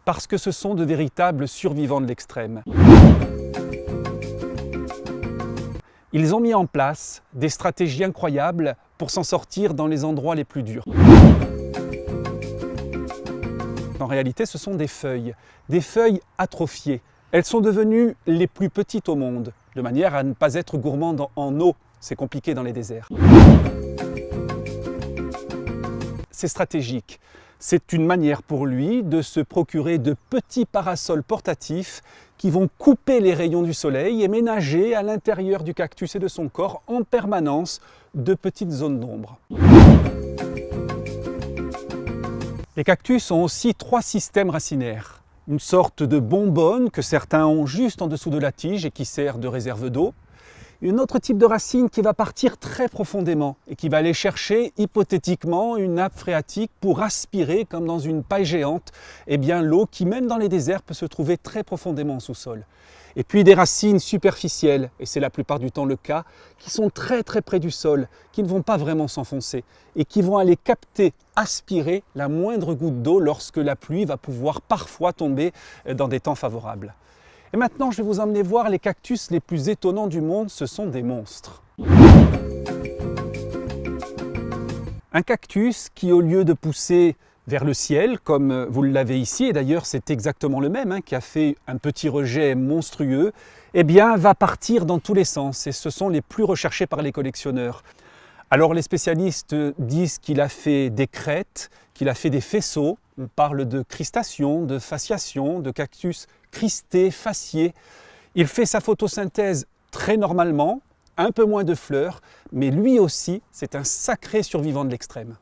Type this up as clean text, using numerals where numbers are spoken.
parce que ce sont de véritables survivants de l'extrême. Ils ont mis en place des stratégies incroyables pour s'en sortir dans les endroits les plus durs. En réalité, ce sont des feuilles atrophiées. Elles sont devenues les plus petites au monde, de manière à ne pas être gourmandes en eau. C'est compliqué dans les déserts. C'est stratégique. C'est une manière pour lui de se procurer de petits parasols portatifs qui vont couper les rayons du soleil et ménager à l'intérieur du cactus et de son corps en permanence de petites zones d'ombre. Les cactus ont aussi 3 systèmes racinaires. Une sorte de bonbonne que certains ont juste en dessous de la tige et qui sert de réserve d'eau. Un autre type de racine qui va partir très profondément et qui va aller chercher hypothétiquement une nappe phréatique pour aspirer, comme dans une paille géante, l'eau qui même dans les déserts peut se trouver très profondément en sous-sol. Et puis des racines superficielles, et c'est la plupart du temps le cas, qui sont très près du sol, qui ne vont pas vraiment s'enfoncer et qui vont aller capter, aspirer la moindre goutte d'eau lorsque la pluie va pouvoir parfois tomber dans des temps favorables. Et maintenant, je vais vous emmener voir les cactus les plus étonnants du monde, ce sont des monstres. Un cactus qui, au lieu de pousser vers le ciel, comme vous l'avez ici, et d'ailleurs c'est exactement le même, qui a fait un petit rejet monstrueux, va partir dans tous les sens, et ce sont les plus recherchés par les collectionneurs. Alors les spécialistes disent qu'il a fait des crêtes, qu'il a fait des faisceaux, on parle de cristation, de fasciation, de cactus cristé, facié. Il fait sa photosynthèse très normalement, un peu moins de fleurs, mais lui aussi c'est un sacré survivant de l'extrême.